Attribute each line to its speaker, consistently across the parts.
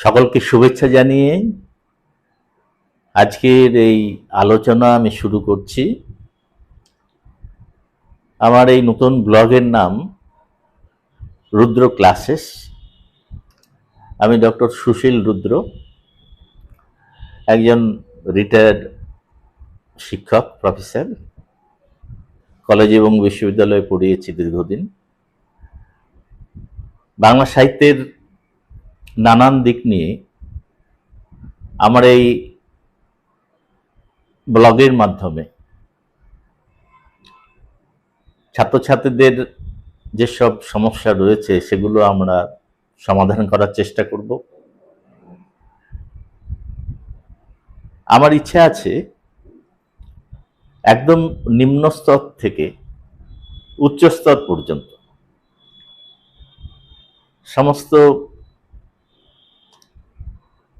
Speaker 1: সকলকে শুভেচ্ছা জানিয়ে আজকের এই আলোচনা আমি শুরু করছি। আমার এই নতুন ব্লগের নাম রুদ্র ক্লাসেস। আমি ডক্টর সুশীল রুদ্র, একজন রিটায়ার্ড শিক্ষক, প্রফেসর। কলেজ এবং বিশ্ববিদ্যালয়ে পড়িয়েছি দীর্ঘদিন। বাংলা সাহিত্যের নানান দিক নিয়ে আমার এই ব্লগের মাধ্যমে ছাত্রছাত্রীদের যেসব সমস্যা রয়েছে সেগুলো আমরা সমাধান করার চেষ্টা করব। আমার ইচ্ছা আছে একদম নিম্ন স্তর থেকে উচ্চ স্তর পর্যন্ত সমস্ত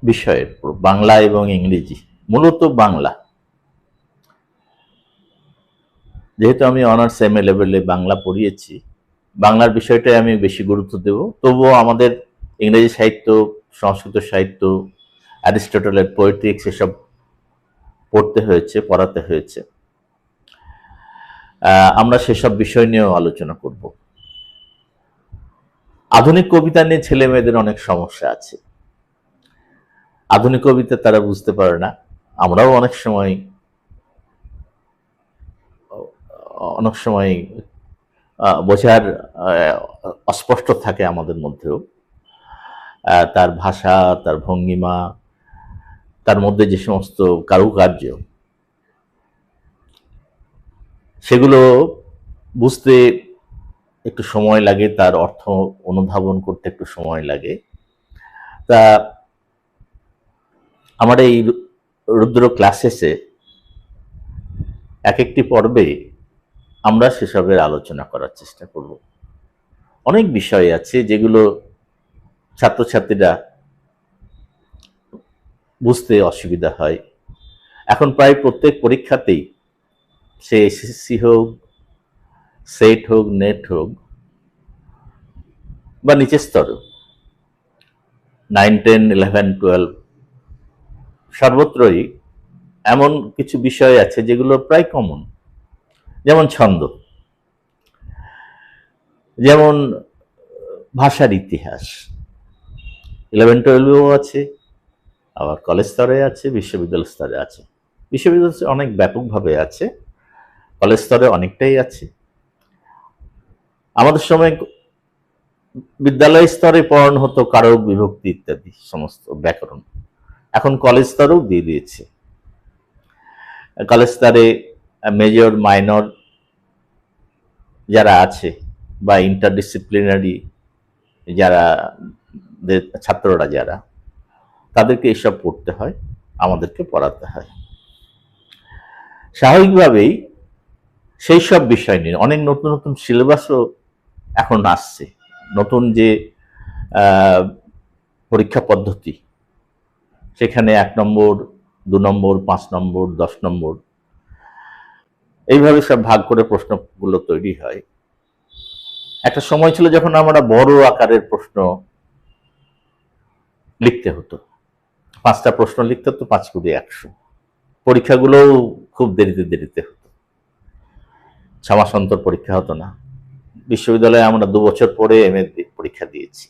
Speaker 1: বিষয়ের বাংলা এবং ইংরেজি, মূলত বাংলা, যেহেতু আমি অনার্স MA লেভেলে বাংলা পড়িয়েছি, বাংলার বিষয়টাই আমি বেশি গুরুত্ব দেব। তবুও আমাদের ইংরেজি সাহিত্য, সংস্কৃত সাহিত্য, অ্যারিস্টটলের পোয়েট্রিক্স এসব পড়তে হয়েছে, পড়াতে হয়েছে। আমরা সেসব বিষয় নিয়েও আলোচনা করব। আধুনিক কবিতা নিয়ে ছেলে মেয়েদের অনেক সমস্যা আছে। আধুনিক কবিতা তারা বুঝতে পারে না। আমরাও অনেক সময় বোঝার অস্পষ্ট থাকে আমাদের মধ্যেও। তার ভাষা, তার ভঙ্গিমা, তার মধ্যে যে সমস্ত কারুকার্য, সেগুলো বুঝতে একটু সময় লাগে, তার অর্থ অনুধাবন করতে একটু সময় লাগে। তা আমার এই রুদ্র ক্লাসেসে এক একটি পর্বে আমরা সেসবের আলোচনা করার চেষ্টা করব। অনেক বিষয় আছে যেগুলো ছাত্রছাত্রীরা বুঝতে অসুবিধা হয়। এখন প্রায় প্রত্যেক পরীক্ষাতেই, সে SSC হোক, সেট হোক, নেট হোক, বা নিচের স্তরে 9, 10, 11, 12, সর্বত্রই এমন কিছু বিষয় আছে যেগুলো প্রায় কমন। যেমন ছন্দ, যেমন ভাষার ইতিহাস, 11-12-এও আছে, আবার কলেজ স্তরে আছে, বিশ্ববিদ্যালয় স্তরে আছে। বিশ্ববিদ্যালয় অনেক ব্যাপকভাবে আছে, কলেজ স্তরে অনেকটাই আছে। আমাদের সময় বিদ্যালয় স্তরে পড়ানো হতো কারক, বিভক্তি ইত্যাদি সমস্ত ব্যাকরণ। এখন কলেজ স্তরেও দিয়ে দিয়েছে। কলেজ স্তরে মেজর, মাইনর যারা আছে বা ইন্টারডিসিপ্লিনারি যারা ছাত্ররা যারা, তাদেরকে এসব পড়তে হয়, আমাদেরকে পড়াতে হয়। স্বাভাবিকভাবেই সেই সব বিষয় নিয়ে অনেক নতুন নতুন সিলেবাসও এখন আসছে। নতুন যে পরীক্ষা পদ্ধতি, সেখানে 1 নম্বর, 2 নম্বর, 5 নম্বর, 10 নম্বর, এইভাবে সব ভাগ করে প্রশ্নগুলো তৈরি হয়। একটা সময় ছিল যখন আমরা বড় আকারের প্রশ্ন লিখতে হতো, 5টা প্রশ্ন লিখতে হতো, 5 × 100। পরীক্ষাগুলোও খুব দেরিতে দেরিতে হতো, 6 মাস অন্তর পরীক্ষা হতো না। বিশ্ববিদ্যালয়ে আমরা 2 বছর পরে MA পরীক্ষা দিয়েছি।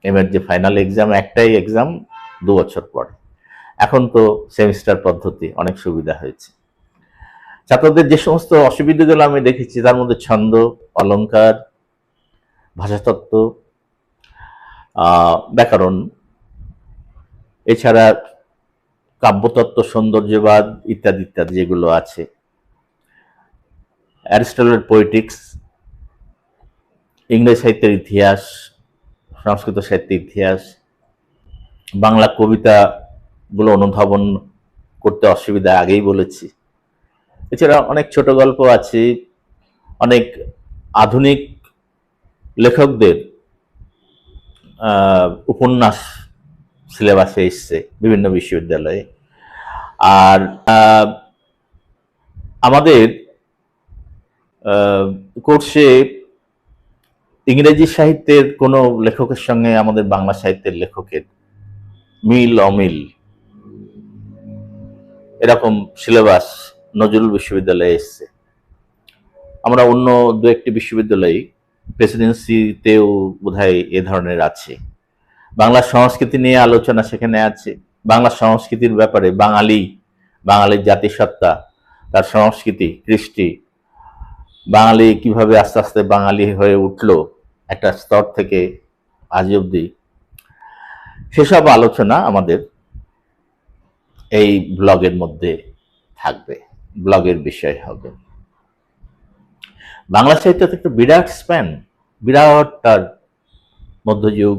Speaker 1: MA যে ফাইনাল এক্সাম, একটাই এক্সাম 2 বছর পরে। এখন তো সেমিস্টার পদ্ধতি, অনেক সুবিধা হয়েছে। ছাত্রদের যে সমস্ত অসুবিধাগুলো আমি দেখেছি, তার মধ্যে ছন্দ, অলঙ্কার, ভাষাতত্ত্ব, ব্যাকরণ, এছাড়া কাব্যতত্ত্ব, সৌন্দর্যবাদ ইত্যাদি ইত্যাদি যেগুলো আছে, অ্যারিস্টটলের পোয়েটিক্স, ইংরেজি সাহিত্যের ইতিহাস, সংস্কৃত সাহিত্যের ইতিহাস, বাংলা কবিতাগুলো অনুধাবন করতে অসুবিধা, আগেই বলেছি। এছাড়া অনেক ছোট গল্প আছে, অনেক আধুনিক লেখকদের উপন্যাস সিলেবাসে এসছে বিভিন্ন বিশ্ববিদ্যালয়ে। আর আমাদের কোর্সে ইংরেজি সাহিত্যের কোনো লেখকের সঙ্গে আমাদের বাংলা সাহিত্যের লেখকের মিল অমিল এরকম সিলেবাস নজরুল বিশ্ববিদ্যালয়ে এসছে। আমরা অন্য দু একটি বিশ্ববিদ্যালয়ে প্রেসিডেন্সিতেও বোধহয় এ ধরনের আছে। বাংলা সংস্কৃতি নিয়ে আলোচনা সেখানে আছে। বাংলা সংস্কৃতির ব্যাপারে বাঙালির জাতিসত্তা, তার সংস্কৃতি, কৃষ্টি, বাঙালি কিভাবে আস্তে আস্তে বাঙালি হয়ে উঠল একটা স্তর থেকে আজ অব্দি, সেসব আলোচনা আমাদের এই ব্লগের মধ্যে থাকবে, ব্লগের বিষয় হবে। বাংলা সাহিত্য একটা বিরাট স্প্যান, বিরাট তার মধ্যযুগ,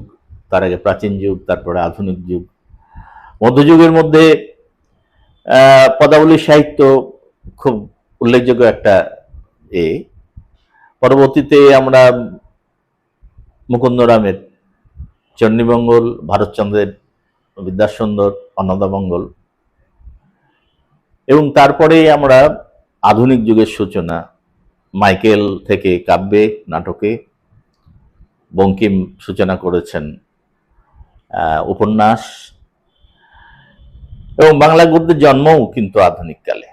Speaker 1: তার আগে প্রাচীন যুগ, তারপরে আধুনিক যুগ। মধ্যযুগের মধ্যে পদাবলী সাহিত্য খুব উল্লেখযোগ্য একটা পরবর্তীতে আমরা মুকুন্দরামের চণ্ডীমঙ্গল, ভারতচন্দ্রের বিদ্যাসুন্দর, অন্নদামঙ্গল, এবং তারপরে আমরা আধুনিক যুগের সূচনা মাইকেল থেকে কাব্যে, নাটকে, বঙ্কিম সূচনা করেছেন উপন্যাস, এবং বাংলা গদ্যের জন্মও কিন্তু আধুনিক কালে।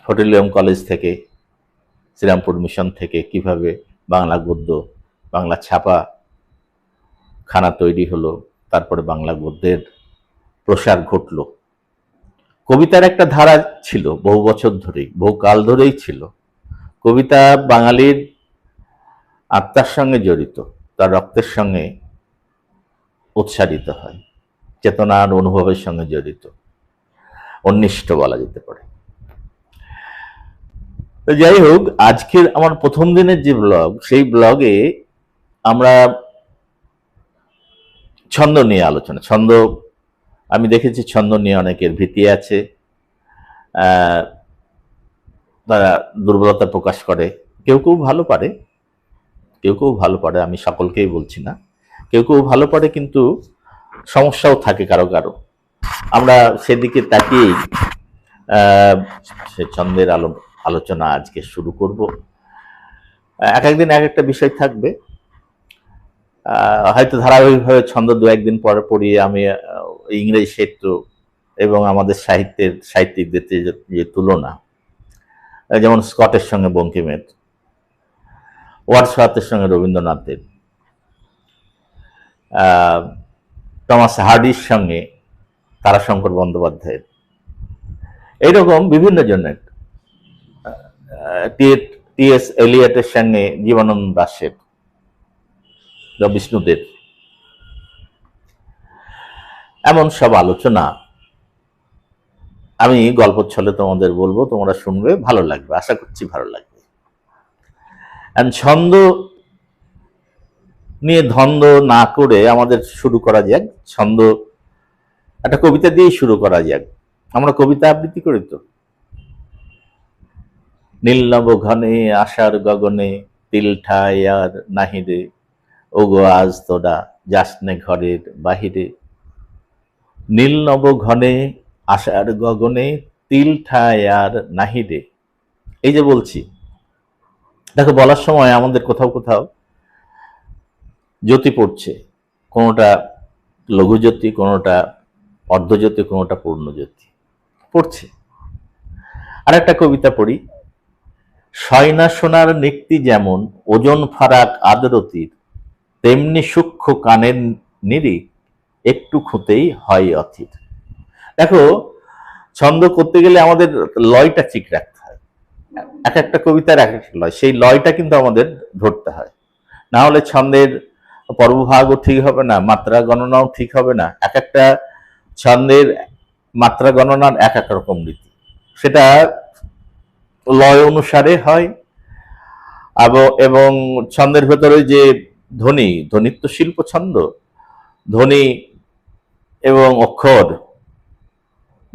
Speaker 1: হোটেলিয়াম কলেজ থেকে, শ্রীরামপুর মিশন থেকে কিভাবে বাংলা গদ্য, বাংলা ছাপা খানা তৈরি হলো, তারপরে বাংলা গদ্যের প্রসার ঘটল। কবিতার একটা ধারা ছিল বহু বছর ধরেই, বহু কাল ধরেই ছিল। কবিতা বাঙালির আত্মার সঙ্গে জড়িত, তার রক্তের সঙ্গে উৎসারিত হয়, চেতনার অনুভবের সঙ্গে জড়িত, অন্বিষ্ট বলা যেতে পারে। তো যাই হোক, আজকের আমার প্রথম দিনের যে ব্লগ, সেই ব্লগে আমরা ছন্দ নিয়ে আলোচনা। ছন্দ, আমি দেখেছি ছন্দ নিয়ে অনেকের ভীতি আছে, তারা দুর্বলতা প্রকাশ করে। কেউ কেউ ভালো পারে, কেউ কেউ ভালো পারে, আমি সকলকেই বলছি না, কেউ কেউ ভালো পারে, কিন্তু সমস্যাও থাকে কারো কারো। আমরা সেদিকে তাকিয়েই সে ছন্দের আলোচনা আজকে শুরু করব। এক একদিন এক একটা বিষয় থাকবে, হয়তো ধারাবাহিকভাবে ছন্দ দু একদিন পরে পড়িয়ে আমি ইংরেজি সাহিত্য এবং আমাদের সাহিত্যিকদের যে তুলনা, যেমন স্কটের সঙ্গে বঙ্কিমের, ওয়ার্ডসওয়ার্থের সঙ্গে রবীন্দ্রনাথের, টমাস হার্ডির সঙ্গে তারাশঙ্কর বন্দ্যোপাধ্যায়ের, এইরকম বিভিন্ন জনের, টি.এস. এলিয়টের সঙ্গে জীবনানন্দ দাশের, বিষ্ণুদের, এমন সব আলোচনা আমি গল্প ছলে তোমাদের বলবো, তোমরা শুনবে, ভালো লাগবে, আশা করছি ভালো লাগবে। ছন্দ নিয়ে ধন্দ না করে আমাদের শুরু করা যাক। ছন্দ একটা কবিতা দিয়েই শুরু করা যাক। আমরা কবিতা আবৃত্তি করি তো, নীল নব ঘনে আশার গগনে তিল ঠাই আর নাহিরে, ওগো আজ তোরা যাসনে ঘরের বাহিরে। নীল নব ঘনে আশার গগনে তিল ঠাই আর নাহিরে। এই যে বলছি, দেখো বলার সময় আমাদের কোথাও কোথাও জ্যোতি পড়ছে, কোনোটা লঘুজ্যোতি, কোনোটা অর্ধজ্যোতি, কোনোটা পূর্ণজ্যোতি পড়ছে। আর একটা কবিতা পড়ি, সয়না সোনার নিক্তি যেমন ওজন ফারাক আদরতির, তেমনি সূক্ষ্ম কানের নিরিখ একটু খুঁতেই হয় অথির। দেখো, ছন্দ করতে গেলে আমাদের লয়টা ঠিক রাখতে হয়। এক একটা কবিতার এক একটা লয়, সেই লয়টা কিন্তু আমাদের ধরতে হয়, না হলে ছন্দের পর্বভাগও ঠিক হবে না, মাত্রা গণনাও ঠিক হবে না। এক একটা ছন্দের মাত্রা গণনার এক এক রকম রীতি, সেটা লয় অনুসারে হয়। এবং ছন্দের ভেতরে যে ধ্বনিত্ব শিল্প ছন্দ, ধ্বনি এবং অক্ষর,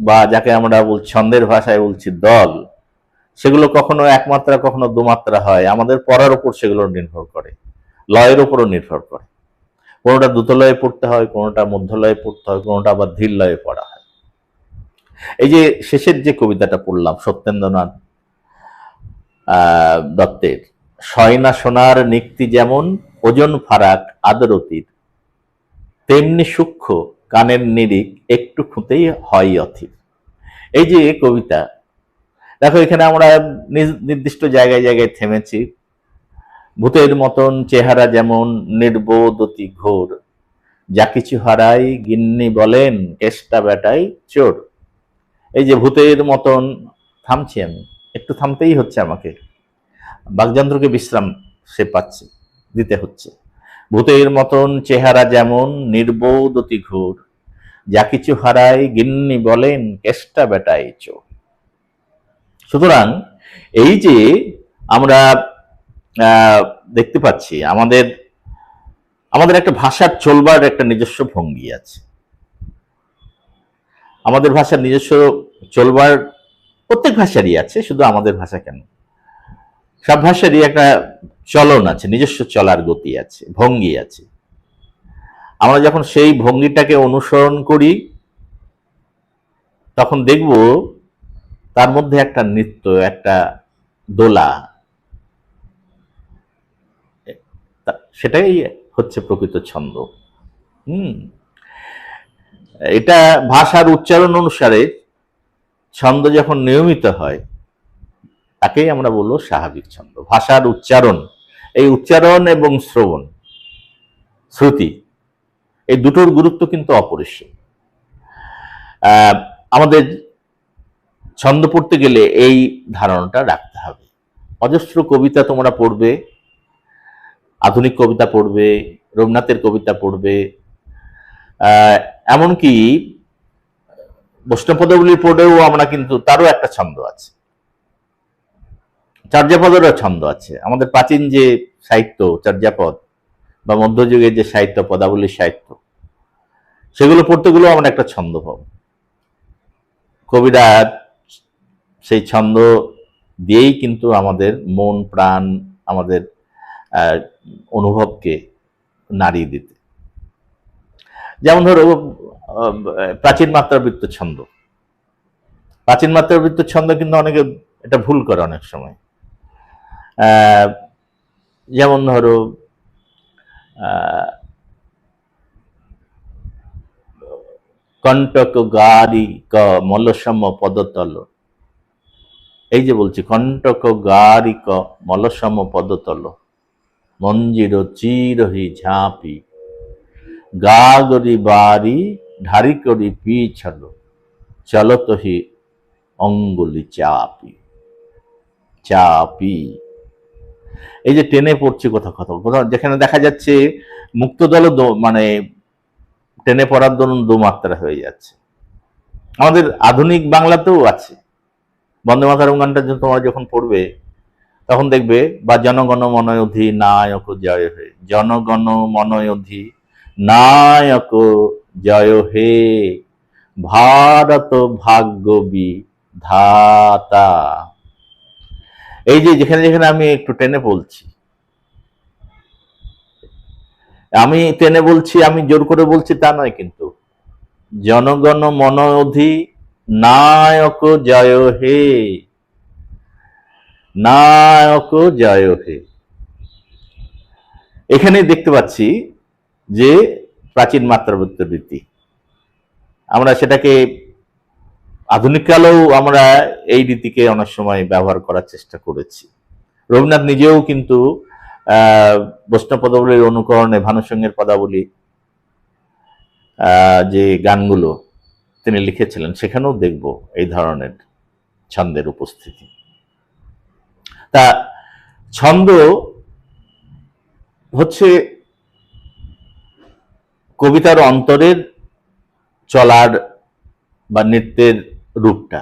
Speaker 1: বা যাকে আমরা ছন্দের ভাষায় বলছি দল, সেগুলো কখনো একমাত্রা কখনো দুমাত্রা হয়। আমাদের পড়ার উপর সেগুলো নির্ভর করে, লয়ের উপরও নির্ভর করে। কোনোটা দ্রুতলয়ে পড়তে হয়, কোনোটা মধ্যলয়ে পড়তে হয়, কোনোটা আবার ধীর লয়ে পড়া হয়। এই যে শেষের যে কবিতাটা পড়লাম সত্যেন্দ্রনাথ দত্তের, সয়না সোনার নিক্তি যেমন ওজন ফারাক আদরতির, তেমনি সূক্ষ্ম কানের নিরিখ একটু খুঁতেই হয় অথির। এই যে কবিতা, দেখো এখানে আমরা নির্দিষ্ট জায়গায় জায়গায় থেমেছি। ভূতের মতন চেহারা যেমন নির্বোধ অতি ঘোর, যা কিছু হারাই গিন্নি বলেন কেষ্টা বেটাই চোর। এই যে ভূতের মতন, থামছি আমি, একটু থামতেই হচ্ছে আমাকে, বাকযন্ত্রকে বিশ্রাম সে পাচ্ছে, দিতে হচ্ছে। ভূতের মতন চেহারা যেমন নির্বোধ অতি ঘোর, যা কিছু হারাই গিন্নি বলেন কেষ্টা বেটাই চোর। সুতরাং এই যে আমরা দেখতে পাচ্ছি আমাদের আমাদের একটা ভাষার চলবার একটা নিজস্ব ভঙ্গি আছে। আমাদের ভাষার নিজস্ব চলবার প্রত্যেক ভাষারই আছে, শুধু আমাদের ভাষা কেন, সব ভাষারই একটা চলন আছে, নিজস্ব চলার গতি আছে, ভঙ্গি আছে। আমরা যখন সেই ভঙ্গিটাকে অনুসরণ করি তখন দেখব তার মধ্যে একটা নৃত্য, একটা দোলা, সেটাই হচ্ছে প্রকৃত ছন্দ। এটা ভাষার উচ্চারণ অনুসারে ছন্দ যখন নিয়মিত হয় তাকেই আমরা বলবো স্বাভাবিক ছন্দ। ভাষার উচ্চারণ, এই উচ্চারণ এবং শ্রবণ, শ্রুতি, এই দুটোর গুরুত্ব কিন্তু অপরিসীম। আমাদের ছন্দ পড়তে গেলে এই ধারণাটা রাখতে হবে। অজস্র কবিতা তোমরা পড়বে, আধুনিক কবিতা পড়বে, রবীন্দ্রনাথের কবিতা পড়বে, এমনকি বৈষ্ণব পদাবলী পড়েও আমরা কিন্তু তারও একটা ছন্দ আছে, চর্যাপদেরও ছন্দ আছে। আমাদের প্রাচীন যে সাহিত্য চর্যাপদ বা মধ্যযুগের যে সাহিত্য, পদাবলী সাহিত্য, সেগুলো পড়তে গেলেও আমরা একটা ছন্দ পাব। কবিরা সেই ছন্দ দিয়েই কিন্তু আমাদের মন প্রাণ, আমাদের অনুভবকে নাড়িয়ে দিতে। যেমন ধরো প্রাচীন মাত্রাবৃত্ত ছন্দ, প্রাচীন মাত্রাবৃত্ত ছন্দ কিন্তু অনেকে এটা ভুল করে অনেক সময়। যেমন ধরো কণ্টক গারি ক মলসম পদতল, এই যে বলছি কণ্টক গারি ক মলসম পদতল, মঞ্জির চিরহি ঝাঁপি, গা গরি বাড়ি ঢারি করি পিছল, চলত হি অঙ্গুলি চাপি চাপি। এই যে টেনে পড়ছি কোথাও কোথাও কোথাও, যেখানে দেখা যাচ্ছে মুক্তদল মানে টেনে পড়ার দরুন দোমাত্রা হয়ে যাচ্ছে। আমাদের আধুনিক বাংলাতেও আছে। বন্দে মাতরম গানটা তোমরা যখন পড়বে তখন দেখবে, বা জনগণ মনয়োধি নায়ক জয় হে, জনগণ মনয়োধি নায়ক জয় হে, ভারত ভাগ্য বিধাতা। এই যে যেখানে যেখানে আমি একটু টেনে বলছি, আমি টেনে বলছি, আমি জোর করে বলছি তা নয়, কিন্তু জনগণ মনয়োধি নায়ক জয় হে, নায়ক জয় হে। এখানে দেখতে পাচ্ছি যে প্রাচীন মাত্রাবৃত্ত রীতি, আমরা সেটাকে আধুনিক কালেও আমরা এই রীতিকে অনেক সময় ব্যবহার করার চেষ্টা করেছি। রবীন্দ্রনাথ নিজেও কিন্তু বৈষ্ণব পদাবলীর অনুকরণে ভানুসিংহের পদাবলী যে গানগুলো তিনি লিখেছিলেন, সেখানেও দেখব এই ধরনের ছন্দের উপস্থিতি। তা ছন্দ হচ্ছে কবিতার অন্তরের চলার বা নৃত্যের রূপটা।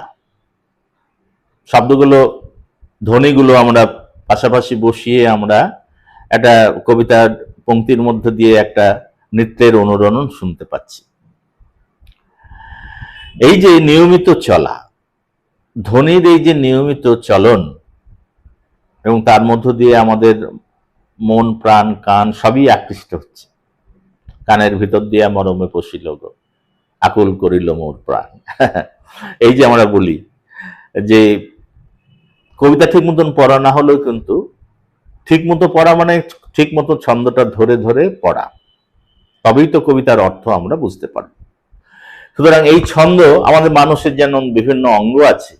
Speaker 1: শব্দগুলো, ধ্বনিগুলো আমরা পাশাপাশি বসিয়ে আমরা একটা কবিতার পংক্তির মধ্যে দিয়ে একটা নৃত্যের অনুরণন শুনতে পাচ্ছি। এই যে নিয়মিত চলা, ধ্বনির এই যে নিয়মিত চলন, এবং তার মধ্য দিয়ে আমাদের মন প্রাণ কান সবই আকৃষ্ট হচ্ছে। কানের ভিতর দিয়ে মরমে পশিল গো, আকুল করিল মোর প্রাণ। এই যে আমরা বলি যে কবিতা ঠিক মতন পড়া না হলেও কিন্তু ঠিক মতো পড়া মানে ঠিক মতো ছন্দটা ধরে ধরে পড়া, তবেই তো কবিতার অর্থ আমরা বুঝতে পারি। সুতরাং এই ছন্দ, আমাদের মানুষের যেমন বিভিন্ন অঙ্গ আছে,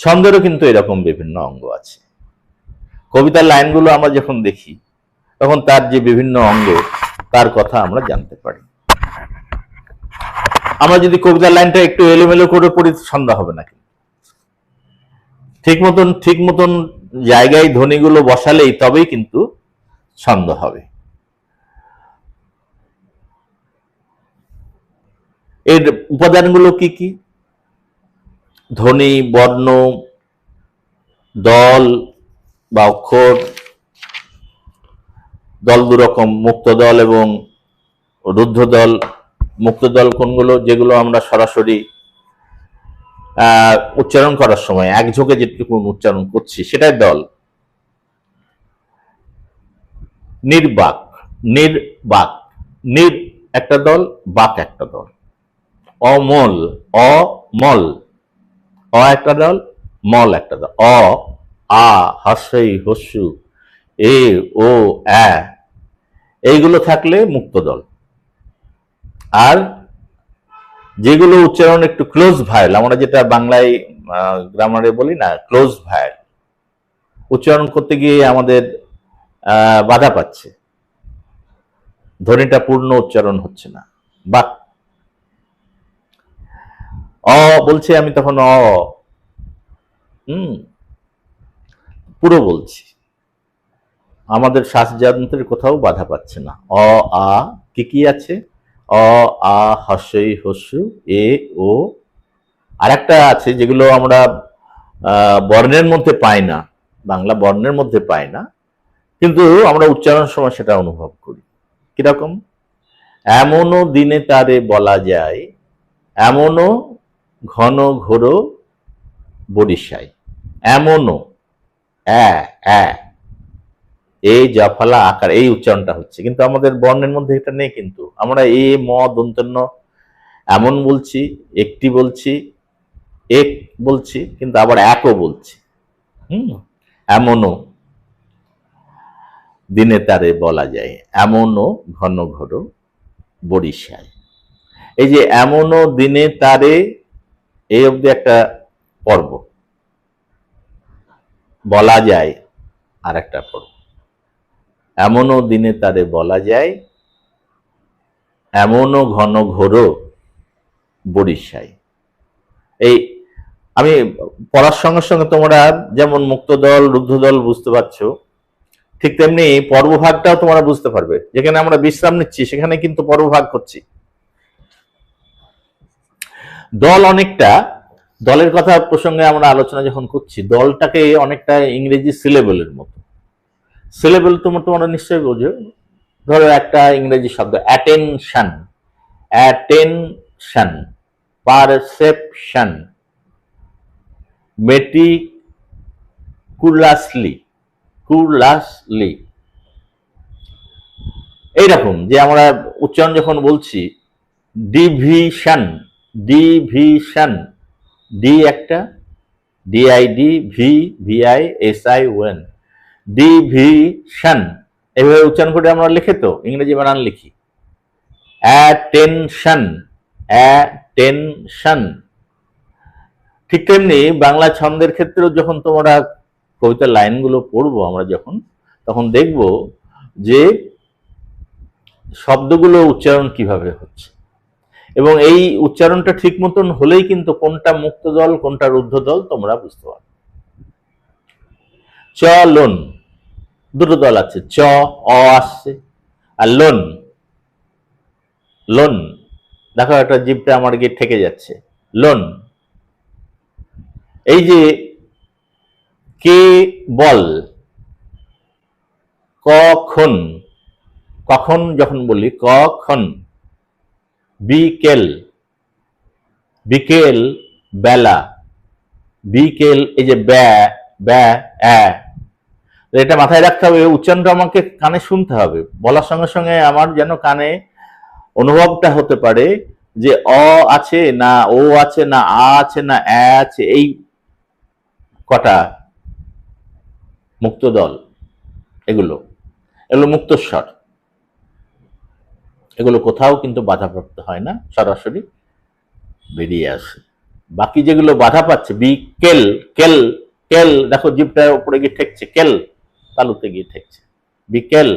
Speaker 1: ছন্দেরও কিন্তু এরকম বিভিন্ন অঙ্গ আছে। কবিতার লাইনগুলো আমরা যখন দেখি তখন তার যে বিভিন্ন অঙ্গ, তার কথা আমরা জানতে পারি। আমরা যদি কবিতার লাইনটা একটু এলোমেলো করে পড়ি, ছন্দ হবে না। ঠিক মতন জায়গায় ধ্বনিগুলো বসালেই তবেই কিন্তু ছন্দ হবে। এর উপাদানগুলো কি কি? ধ্বনি, বর্ণ, দল বা অক্ষর। দল দুরকম, মুক্ত দল এবং রুদ্ধ দল। মুক্ত দল কোনগুলো? যেগুলো আমরা সরাসরি উচ্চারণ করার সময় একঝোঁকে যেটুকু উচ্চারণ করছি সেটাই দল। নির্বাক, নির্বাক, নির একটা দল, বাক একটা দল। অমল, অমল, অ একটা দল, মল একটা দল। অ, আ, হস্যই, হস্যু, এ, ও, অ্যা, এইগুলো থাকলে মুক্ত দল। আর যেগুলো উচ্চারণ একটু ক্লোজ ভায়েল, আমরা যেটা বাংলায় গ্রামারে বলি না, ক্লোজ ভায়েল, উচ্চারণ করতে গিয়ে আমাদের বাধা পাচ্ছে, ধ্বনিটা পূর্ণ উচ্চারণ হচ্ছে না। বাক, অ বলছি আমি, তখন অ পুরো বলছি, আমাদের শ্বাসযন্ত্রের কোথাও বাধা পাচ্ছে না। অ, আ, কি কি আছে? অ, আ, হস্যই, হস্যু, এ, ও। আর একটা আছে যেগুলো আমরা বর্ণের মধ্যে পাই না, বাংলা বর্ণের মধ্যে পাই না, কিন্তু আমরা উচ্চারণের সময় সেটা অনুভব করি। কিরকম? এমনও দিনে তারে বলা যায়, এমনও ঘন ঘোর বরিশায়। এমনও, এই জফলা আকার, এই উচ্চারণটা হচ্ছে, কিন্তু আমাদের বর্ণের মধ্যে এটা নেই। কিন্তু আমরা এ, ম, দন্তন্য এমন বলছি, একটি বলছি, এক বলছি, কিন্তু আবার একও বলছি। এমনও দিনে তারে বলা যায়, এমনও ঘন ঘোর বরিশায়। এই যে এমনও দিনে তারে, এই অবধি একটা পর্ব, বলা যায় আর একটা পর্ব। এমনও দিনে তারে বলা যায়, এমনও ঘন ঘোর বরিশায়। এই আমি পড়ার সঙ্গে সঙ্গে তোমরা যেমন মুক্ত দল, রুদ্ধ দল বুঝতে পারছো, ঠিক তেমনি পর্বভাগটাও তোমরা বুঝতে পারবে। যেখানে আমরা বিশ্রাম নিচ্ছি সেখানে কিন্তু পর্বভাগ করছি। দল অনেকটা, দলের কথা প্রসঙ্গে আমরা আলোচনা যখন করছি, দলটাকে অনেকটা ইংরেজি সিলেবলের মতো। সিলেবল তোমরা নিশ্চয়ই বোঝো। ধরো একটা ইংরেজি শব্দ অ্যাটেনশন, অ্যাটেনশন, পারসেপশন, মেটিকুলাসলি, কুলাসলি, এইরকম যে আমরা উচ্চারণ যখন বলছি, ডিভিশন, ডিভিশন, ডি একটা, DID, V, VI, SI, ON, division, এইভাবে উচ্চারণ করে আমরা লিখে তো ইংরেজি বানান লিখি। Attention, attention. ঠিক তেমনি বাংলা ছন্দের ক্ষেত্রেও যখন তোমরা কবিতার লাইনগুলো পড়বো আমরা যখন, তখন দেখব যে শব্দগুলো উচ্চারণ কিভাবে হচ্ছে, এবং এই উচ্চারণটা ঠিক মতন হলেই কিন্তু কোনটা মুক্ত দল কোনটা রুদ্ধ দল তোমরা বুঝতে পারবে। চ, লোন, দুটো দল আছে, চ, অ আসছে, আর লোন, লোন, দেখো একটা জিভটা আমার গিয়ে ঠেকে যাচ্ছে, লোন। এই যে কে বল, কখন, কখন যখন বলি কখন, বিকেল, বিকেল বেলা, বিকেল, এই যে ব্যা, ব্যা, এটা মাথায় রাখতে হবে। উচ্চারণটা আমাকে কানে শুনতে হবে, বলার সঙ্গে সঙ্গে আমার যেন কানে অনুভবটা হতে পারে যে অ আছে না ও আছে না আ আছে না এ আছে, এই কটা মুক্ত দল, এগুলো এগুলো মুক্তস্বর, এগুলো কোথাও কিন্তু বাধাপ্রাপ্ত হয় না, সরাসরি বেরিয়ে আসে। বাকি যেগুলো বাধা পাচ্ছে, বি কেল, কেল, কেল, দেখো জিভটা উপরে গিয়ে ঠেকছে, কেল তালুতে গিয়ে ঠেকছে, বিকেল,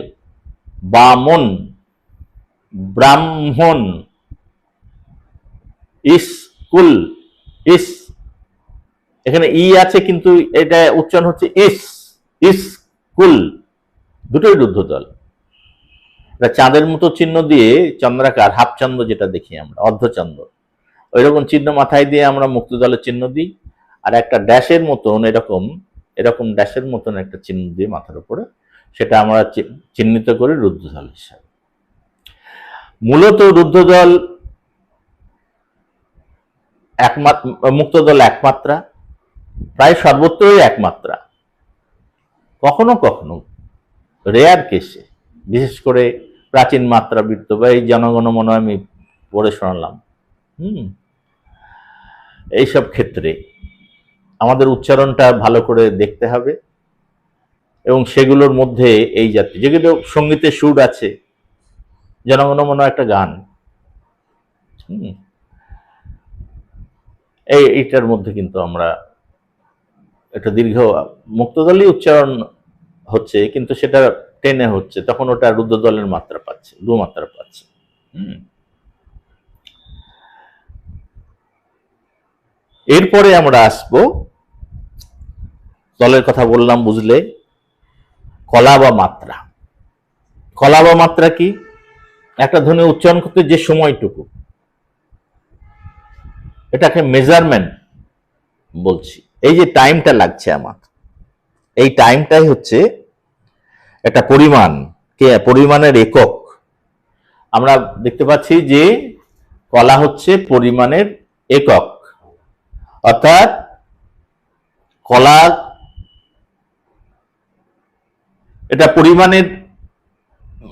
Speaker 1: বামন, ব্রাহ্মণ, স্কুল, ইস, এখানে ই আছে কিন্তু এটা উচ্চারণ হচ্ছে ইস, স্কুল, দুটোই রুদ্ধদল। চাঁদের মতো চিহ্ন দিয়ে চন্দ্রাকার, হাফচন্দ্র যেটা দেখি আমরা, অর্ধচন্দ্র, ওই রকম চিহ্ন মাথায় দিয়ে আমরা মুক্ত দলের চিহ্ন দিই, আর একটা ড্যাশের মতন এরকম এরকম ড্যাশের মতন একটা চিহ্ন দিয়ে মাথার উপরে, সেটা আমরা চিহ্নিত করি রুদ্ধদল হিসাবে। মূলত রুদ্ধদল মুক্ত দল একমাত্রা, প্রায় সর্বত্রই একমাত্রা, কখনো কখনো রেয়ার কেসে, বিশেষ করে প্রাচীন মাত্রা বৃত্ত বা এই জনগণমন আমি পড়ে শোনালাম, এইসব ক্ষেত্রে আমাদের উচ্চারণটা ভালো করে দেখতে হবে, এবং সেগুলোর মধ্যে এই জাতীয় যেগুলো সঙ্গীতে সুর আছে, জনগণমন একটা গান, এইটার মধ্যে কিন্তু আমরা একটা দীর্ঘ মুক্তদলই উচ্চারণ হচ্ছে, কিন্তু সেটা টেনে হচ্ছে, তখন ওটা রুদ্ধদলের মাত্রা পাচ্ছে, দু মাত্রা পাচ্ছে। এরপরে আমরা আসবো, দলের কথা বললাম বুঝলে, কলা বা মাত্রা। কলা বা মাত্রা কি? একটা ধ্বনি উচ্চারণ করতে যে সময়টুকু, এটাকে মেজারমেন্ট বলছি। এই যে টাইমটা লাগছে আমার, এই টাইমটাই হচ্ছে একটা পরিমাণ, পরিমাণের একক। আমরা দেখতে পাচ্ছি যে কলা হচ্ছে পরিমাণের একক, অর্থাৎ কলা এটা পরিমাণের,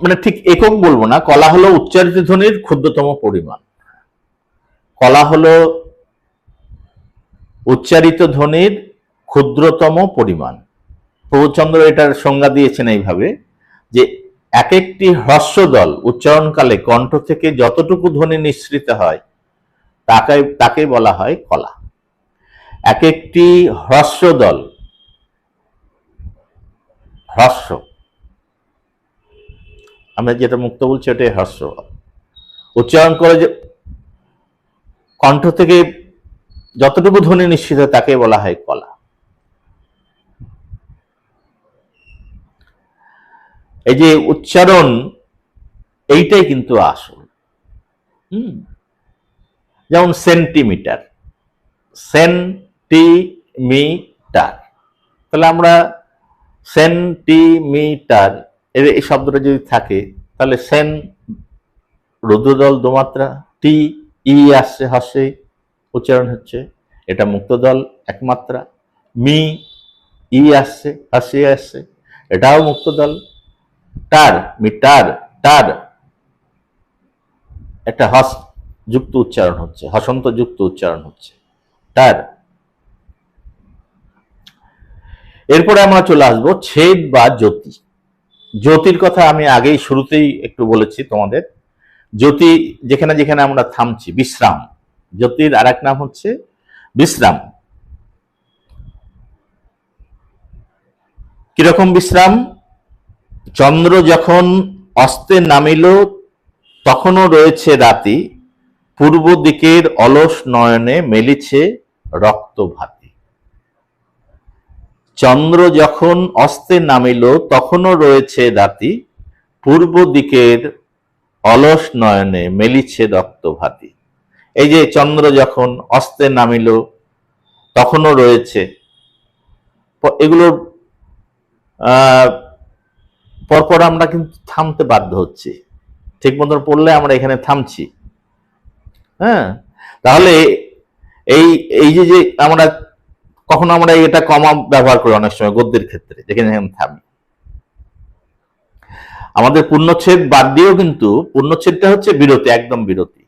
Speaker 1: মানে ঠিক একক বলবো না, কলা হলো উচ্চারিত ধ্বনির ক্ষুদ্রতম পরিমাণ। কলা হলো উচ্চারিত ধ্বনির ক্ষুদ্রতম পরিমাণ। প্রভুচন্দ্র এটার সংজ্ঞা দিয়েছেন এইভাবে যে এক একটি হ্রস্বদল উচ্চারণকালে কণ্ঠ থেকে যতটুকু ধ্বনি নিঃসৃত হয় তাকে বলা হয় কলা। এক একটি হ্রস্বদল, হ্রস্ব, আমরা যেটা মুক্ত বলছি ওটাই হ্রস্ব, উচ্চারণ করে যে কণ্ঠ থেকে যতটুকু ধ্বনি নিঃসৃত তাকে বলা হয় কলা। এই যে উচ্চারণ, এইটাই কিন্তু আসল। যেমন সেন্টিমিটার, সেন্টিমিটার, তাহলে আমরা সেন্টিমিটার এই শব্দটা যদি থাকে, তাহলে সেন রুদ্ধদল দুমাত্রা, টি ই আসছে, হর্ষে উচ্চারণ হচ্ছে, এটা মুক্তদল একমাত্রা, মি ই আসছে, হর্ষে আসছে, এটাও মুক্তদল। টার, মিটার, টার একটা হস যুক্ত উচ্চারণ হচ্ছে, হসন্ত যুক্ত উচ্চারণ হচ্ছে, টার। এরপরে আমরা চলে আসবো ছেদ বা জ্যোতি। জ্যোতির কথা আমি আগেই শুরুতেই একটু বলেছি তোমাদের। জ্যোতি যেখানে যেখানে আমরা থামছি, বিশ্রাম, জ্যোতির আর এক নাম হচ্ছে বিশ্রাম। কিরকম বিশ্রাম? চন্দ্র যখন অস্তে নামিল তখনও রয়েছে রাতি, পূর্ব দিকের অলস নয়নে মেলিছে রক্তভাতি। চন্দ্র যখন অস্তে নামিল তখনও রয়েছে রাতি, পূর্ব দিকের অলস নয়নে মেলিছে রক্তভাতি। এই যে চন্দ্র যখন অস্তে নামিল তখনও রয়েছে, এগুলোর পরপর আমরা কিন্তু থামতে বাধ্য হচ্ছি, ঠিক মতন পড়লে আমরা এখানে থামছি। হ্যাঁ, তাহলে এই এই যে আমরা কখনো আমরা এটা কমা ব্যবহার করি অনেক সময় গদ্যের ক্ষেত্রে, যেখানে থামি। আমাদের পূর্ণচ্ছেদ বাদ দিয়েও কিন্তু, পূর্ণচ্ছেদটা হচ্ছে বিরতি, একদম বিরতি,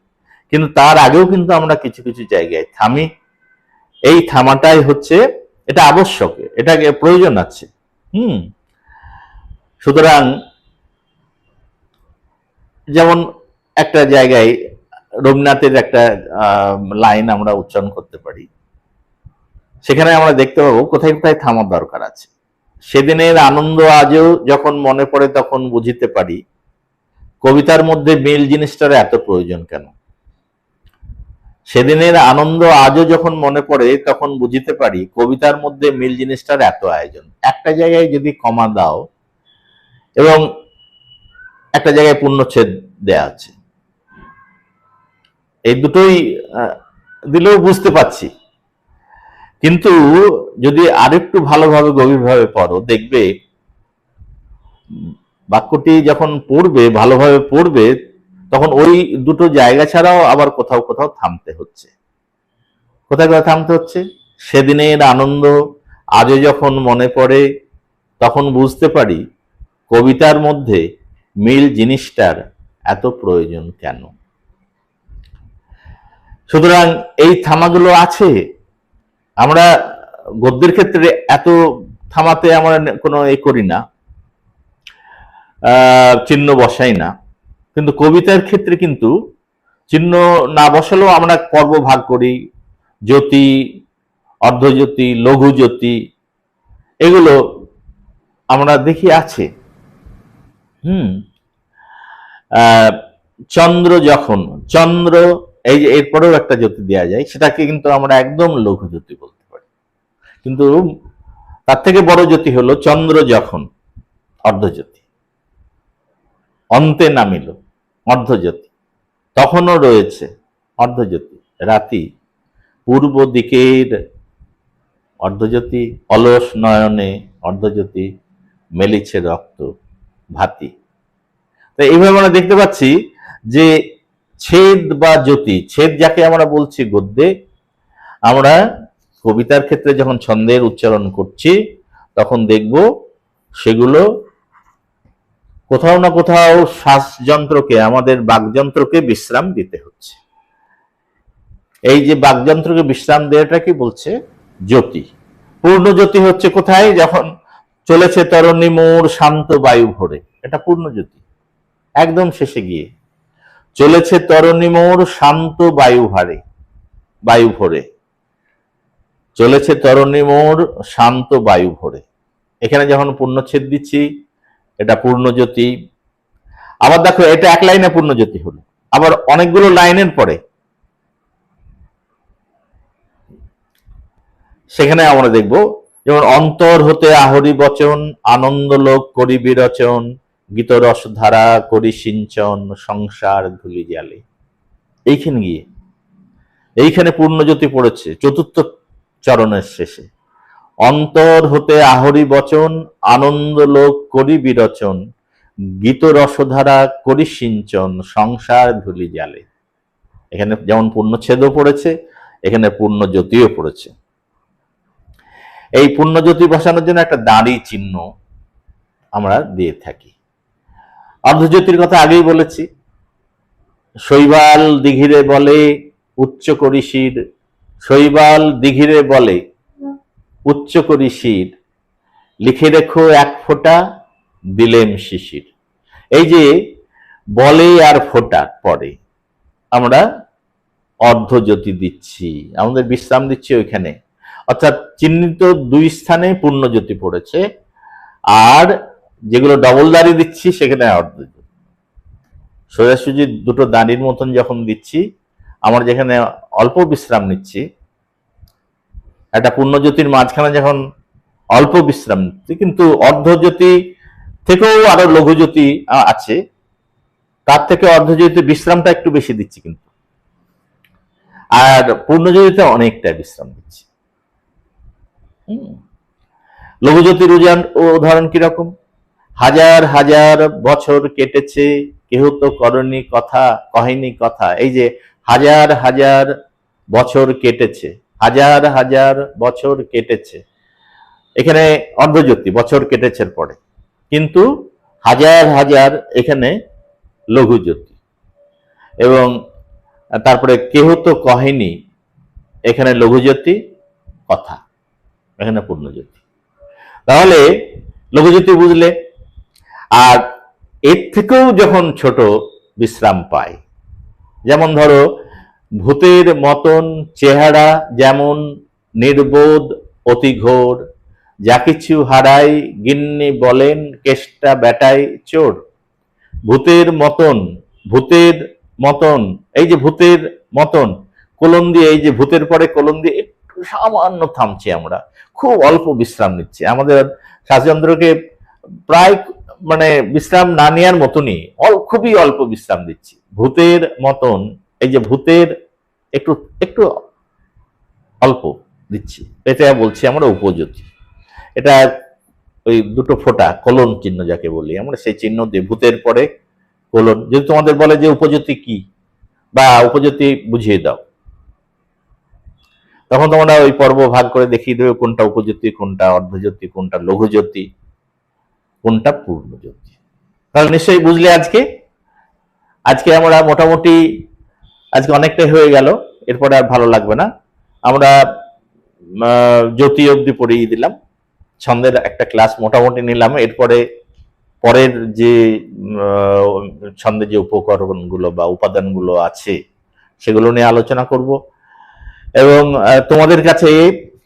Speaker 1: কিন্তু তার আগেও কিন্তু আমরা কিছু কিছু জায়গায় থামি। এই থামাটাই হচ্ছে, এটা আবশ্যক, এটাকে প্রয়োজন আছে। সুতরাং যেমন একটা জায়গায় রবীন্দ্রনাথের একটা লাইন আমরা উচ্চারণ করতে পারি, সেখানে আমরা দেখতে পাবো কোথায় কোথায় থামার দরকার আছে। সেদিনের আনন্দ আজও যখন মনে পড়ে তখন বুঝিতে পারি, কবিতার মধ্যে মিল জিনিসটার এত প্রয়োজন কেন। সেদিনের আনন্দ আজও যখন মনে পড়ে তখন বুঝিতে পারি, কবিতার মধ্যে মিল জিনিসটার এত আয়োজন। একটা জায়গায় যদি কমা দাও এবং একটা জায়গায় পূর্ণচ্ছেদ দেয়া আছে, এই দুটোই দিলেও বুঝতে পারছি, কিন্তু যদি আরেকটু ভালোভাবে গভীরভাবে পড়ো দেখবে বাক্যটি যখন পড়বে, ভালোভাবে পড়বে, তখন ওই দুটো জায়গা ছাড়াও আবার কোথাও কোথাও থামতে হচ্ছে। কোথায় কোথায় থামতে হচ্ছে? সেদিনের আনন্দ আজও যখন মনে পড়ে তখন বুঝতে পারি, কবিতার মধ্যে মিল জিনিসটার এত প্রয়োজন কেন। সুতরাং এই থামাগুলো আছে। আমরা গদ্যের ক্ষেত্রে এত থামাতে আমরা কোনো করি না, চিহ্ন বসাই না, কিন্তু কবিতার ক্ষেত্রে কিন্তু চিহ্ন না বসালেও আমরা পর্ব ভাগ করি। জ্যোতি, অর্ধজ্যোতি, লঘু জ্যোতি, এগুলো আমরা দেখি আছে। চন্দ্র যখন, চন্দ্র এই যে এরপরেও একটা জ্যোতি দেওয়া যায়, সেটাকে কিন্তু আমরা একদম লঘু জ্যোতি বলতে পারি। কিন্তু তার থেকে বড় জ্যোতি হলো চন্দ্র যখন, অর্ধজ্যোতি। অন্তে নামিল, অর্ধজ্যোতি। তখনও রয়েছে, অর্ধজ্যোতি। রাতি, পূর্ব দিকের, অর্ধজ্যোতি। অলস নয়নে, অর্ধজ্যোতি। মেলিছে রক্ত ভাতি। তো এইভাবে আমরা দেখতে পাচ্ছি যে ছেদ বা জ্যোতি, ছেদ যাকে আমরা বলছি গদ্যে, আমরা কবিতার ক্ষেত্রে যখন ছন্দের উচ্চারণ করছি তখন দেখব সেগুলো কোথাও না কোথাও শ্বাসযন্ত্রকে, আমাদের বাকযন্ত্রকে বিশ্রাম দিতে হচ্ছে। এই যে বাকযন্ত্রকে বিশ্রাম দেওয়াটা কি বলছে? জ্যোতি। পূর্ণ জ্যোতি হচ্ছে কোথায়? যখন চলেছে তরণী মোর শান্ত বায়ু ভরে, এটা পূর্ণ জ্যোতি। একদম শেষে গিয়ে চলেছে তরণী মোর শান্ত বায়ু ভারে, বায়ু ভরে, চলেছে তরণী মোর শান্ত বায়ু ভরে। এখানে যখন পূর্ণচ্ছেদ দিচ্ছি এটা পূর্ণ জ্যোতি। আবার দেখো এটা এক লাইনে পূর্ণ জ্যোতি হলো, আবার অনেকগুলো লাইনের পরে সেখানে আমরা দেখব, যেমন অন্তর হতে আহরি বচন, আনন্দ লোক করি বিরচন, গীতরস ধারা করি সিঞ্চন, সংসার ধুলি জালে। এইখানে গিয়ে এইখানে পূর্ণজ্যোতি পড়েছে চতুর্থ চরণের শেষে। অন্তর হতে আহরি বচন, আনন্দ লোক করি বিরচন, গীত রসধারা করি সিঞ্চন, সংসার ধুলি জালে। এখানে যেমন পূর্ণচ্ছেদও পড়েছে, এখানে পূর্ণজ্যোতিও পড়েছে। এই পূর্ণজ্যোতি বসানোর জন্য একটা দাঁড়ি চিহ্ন আমরা দিয়ে থাকি। অর্ধজ্যোতির কথা আগেই বলেছি। শৈবাল দিঘিরে বলে উচ্চ করি শির, শৈবাল দিঘিরে বলে উচ্চ করি শির, লিখে রেখো এক ফোঁটা দিলেম শিশির। এই যে বলে আর ফোঁটা পরে আমরা অর্ধজ্যোতি দিচ্ছি, আমাদের বিশ্রাম দিচ্ছি ওইখানে। অর্থাৎ চিহ্নিত দুই স্থানে পূর্ণজ্যোতি পড়েছে, আর যেগুলো ডবল দাড়ি দিচ্ছি সেখানে অর্ধজ্যোতি। সোজাসুজি দুটো দাড়ির মতন যখন দিচ্ছি, আমার যেখানে অল্প বিশ্রাম নিচ্ছি, একটা পূর্ণজ্যোতির মাঝখানে যখন অল্প বিশ্রাম নিচ্ছি, কিন্তু অর্ধজ্যোতি থেকেও আরো লঘুজ্যোতি আছে, তার থেকে অর্ধজ্যোতিতে বিশ্রামটা একটু বেশি দিচ্ছি, কিন্তু আর পূর্ণজ্যোতিতে অনেকটা বিশ্রাম দিচ্ছি। লঘুজ্যোতির উদাহরণ কিরকম? হাজার হাজার বছর কেটেছে, কেহ তো করনি কথা, কহেনি কথা। এই যে হাজার হাজার বছর কেটেছে, হাজার হাজার বছর কেটেছে, এখানে অর্ধজ্যোতি, বছর কেটেছে পরে, কিন্তু হাজার হাজার এখানে লঘুজ্যোতি। এবং তারপরে কেহ তো কহেনি, এখানে লঘুজ্যোতি, কথা, এখানে পূর্ণজ্যোতি। তাহলে লঘুজ্যোতি বুঝলে। আর এর থেকেও যখন ছোট বিশ্রাম পায়। যেমন ধরো, ভূতের মতন চেহারা যেমন নির্বোধ অতি ঘোর, যা কিছু হারাই গিন্নি বলেন কেষ্টা বেটাই চোর। ভূতের মতন, ভূতের মতন, এই যে ভূতের মতন, কোলন দিয়ে, এই যে ভূতের পরে কোলন দিয়ে একটু সামান্য থামছি, আমরা খুব অল্প বিশ্রাম নিচ্ছি। আমাদের শ্বাসযন্ত্রকে প্রায় মানে বিশ্রাম না নেওয়ার মতনই খুবই অল্প বিশ্রাম দিচ্ছি। ভূতের মতন, এই যে ভূতের একটু একটু অল্প দিচ্ছি, এটা বলছি আমরা উপযুক্তি। এটা ওই দুটো ফোঁটা কোলন চিহ্ন যাকে বলি আমরা, সেই চিহ্ন দিয়ে ভূতের পরে কোলন। যদি তোমাদের বলে যে উপযুক্তি কি বা উপযুক্তি বুঝিয়ে দাও, তখন তোমরা ওই পর্ব ভাগ করে দেখিয়ে দেবে কোনটা উপযুক্তি, কোনটা অর্ধজ্যোতি, কোনটা লঘুজ্যোতি, কোনটা পূর্ণজ্যোতি। তাহলে নিশ্চয়ই বুঝলে আজকে। আজকে আমরা মোটামুটি আজকে অনেকটাই হয়ে গেল, এরপরে আর ভালো লাগবে না। আমরা জ্যোতি অবধি পড়িয়ে দিলাম, ছন্দের একটা ক্লাস মোটামুটি নিলাম। এরপরে পরের যে ছন্দের যে উপকরণগুলো বা উপাদানগুলো আছে সেগুলো নিয়ে আলোচনা করব, এবং তোমাদের কাছে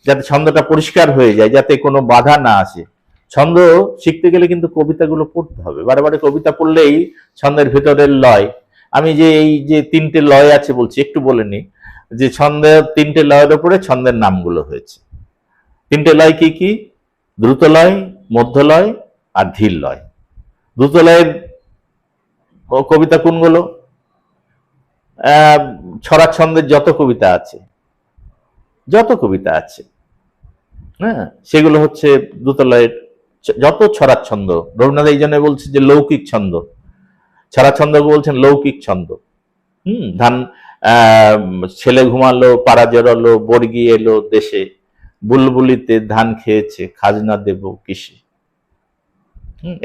Speaker 1: যাতে ছন্দটা পরিষ্কার হয়ে যায়, যাতে কোনো বাধা না আসে। ছন্দ শিখতে গেলে কিন্তু কবিতাগুলো পড়তে হবে, বারে বারে কবিতা পড়লেই ছন্দের ভিতরের লয়। আমি যে এই যে তিনটে লয় আছে বলছি, একটু বলে নি যে ছন্দের তিনটে লয়ের উপরে ছন্দের নামগুলো হয়েছে। তিনটে লয় কি কি? দ্রুত লয়, মধ্য লয় আর ধীর লয়। দ্রুত লয়ের কবিতা কোনগুলো? ছড়া ছন্দের যত কবিতা আছে, যত কবিতা আছে, হ্যাঁ, সেগুলো হচ্ছে দ্রুত লয়ের যত ছড়া ছন্দ। রবীন্দ্রনাথ এই জন্য বলছে যে লৌকিক ছন্দ, ছড়া ছন্দ বলছেন লৌকিক ছন্দ। ধান ছেলে ঘুমালো, পাড়া জড়ালো, বর্গি এলো দেশে, বুলবুলিতে ধান খেয়েছে, খাজনা দেব কিসে।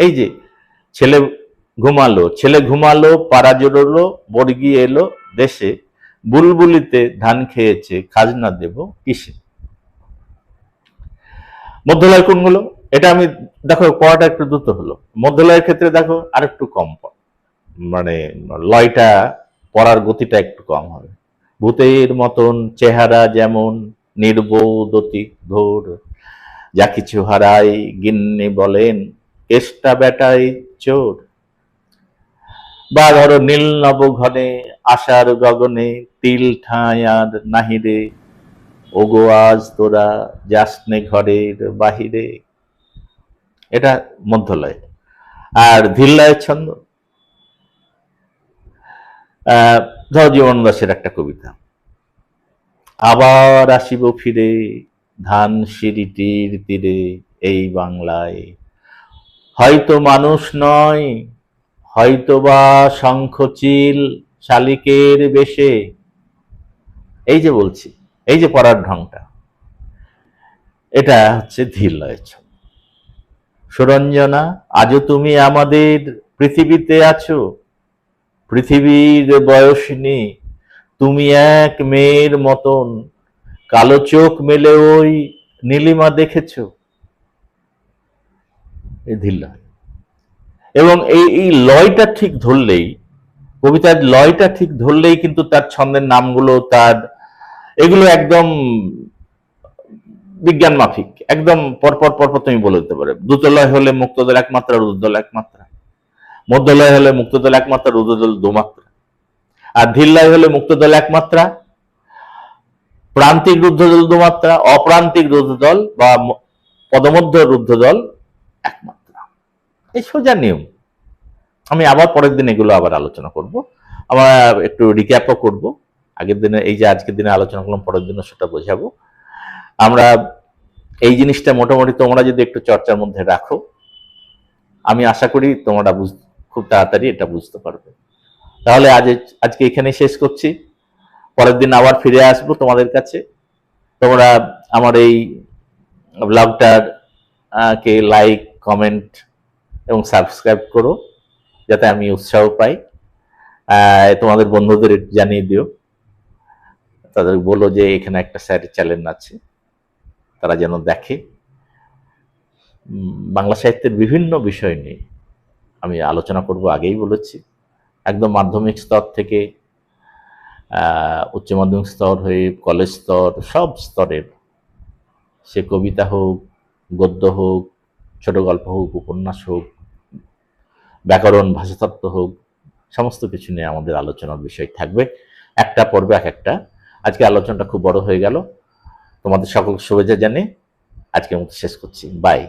Speaker 1: এই যে ছেলে ঘুমালো, পাড়া জড়ালো, বর্গি এলো দেশে, বুলবুলিতে ধান খেয়েছে, খাজনা দেব কিসে। মধ্যলয় কোনগুলো? এটা আমি দেখো পড়াটা একটু দ্রুত হলো। মধ্যলয়ের ক্ষেত্রে দেখো আর একটু কম, মানে লয়টা পড়ার গতিটা একটু কম হবে। ভূতের মতন চেহারা যেমন নির্বোধ অতি ঘোর, যা কিছু হারাই গিন্নি বলেন কেষ্টা বেটাই চোর। বা ধরো নীল নব ঘনে আশার গগনে, তিল ঠাঁই আর নাহিরে, ওগো আজ তোরা যাসনে ঘরের বাহিরে। এটা মধ্যলয়। আর ধীরলয়ের ছন্দ, ধর জীবন দাসের একটা কবিতা, আবার আসিব ফিরে ধান সিঁড়িটির তীরে এই বাংলায়, হয়তো মানুষ নয়, হয়তো বা শঙ্খচিল শালিকের বেশে। এই যে বলছি, এই যে পড়ার ঢংটা, এটা হচ্ছে ধীর লয়ের ছন্দ। সুরঞ্জনা, আজও তুমি আমাদের পৃথিবীতে আছো, পৃথিবীর বয়সিনী তুমি এক মেয়ের মতন, কালো চোখ মেলে ওই নীলিমা দেখেছ। এই ধীর লয়। এবং এই লয়টা ঠিক ধরলেই, কবিতার লয়টা ঠিক ধরলেই কিন্তু তার ছন্দের নামগুলো, তার এগুলো একদম বিজ্ঞান মাফিক, একদম পরপর পরপর তুমি বলে দিতে পারবে। দ্রুতলয় হলে মুক্তদল এক মাত্রা, রুদ্ধদল এক মাত্রা। মধ্যলয় হলে মুক্তদল এক মাত্রা, রুদ্ধদল দু মাত্রা। আর ধীরলয় হলে মুক্তদল এক মাত্রা, প্রান্তিক রুদ্ধদল দু মাত্রা, অপ্রান্তিক রুদ্ধদল বা পদমধ্য রুদ্ধদল এক মাত্রা। এই সোজা নিয়ম। আমি আবার পরের দিন এগুলো আবার আলোচনা করব, আমরা একটু রিক্যাপও করব। আগের দিনে এই যে আজকের দিনে আলোচনা করলাম, পরের দিনও সেটা বোঝাবো। আমরা এই জিনিসটা মোটামুটি তোমরা যদি একটু চর্চার মধ্যে রাখো, আমি আশা করি তোমরা খুব তাড়াতাড়ি এটা বুঝতে পারবে। তাহলে আজকে এখানে শেষ করছি, পরের দিন আবার ফিরে আসবো তোমাদের কাছে। তোমরা আমার এই ব্লগটার কে লাইক, কমেন্ট এবং সাবস্ক্রাইব করো, যাতে আমি উৎসাহ পাই। তোমাদের বন্ধুদের জানিয়ে দিও, তাদের বলো যে এখানে একটা স্যারের চ্যানেল আছে, তারা যেন দেখে। বাংলা সাহিত্যের বিভিন্ন বিষয় নিয়ে আমি আলোচনা করব, আগেই বলেছি। একদম মাধ্যমিক স্তর থেকে উচ্চ মাধ্যমিক স্তর হয়ে কলেজ স্তর, সব স্তরের, সে কবিতা হোক, গদ্য হোক, ছোট গল্প হোক, উপন্যাস হোক, ব্যাকরণ, ভাষাতত্ত্ব হোক, সমস্ত কিছু নিয়ে আমাদের আলোচনার বিষয় থাকবে। একটা পর্বে এক একটা। আজকে আলোচনাটা খুব বড় হয়ে গেল। তোমাদের সকল শুভেচ্ছা জানিয়ে আজকের মতো শেষ করছি। বাই।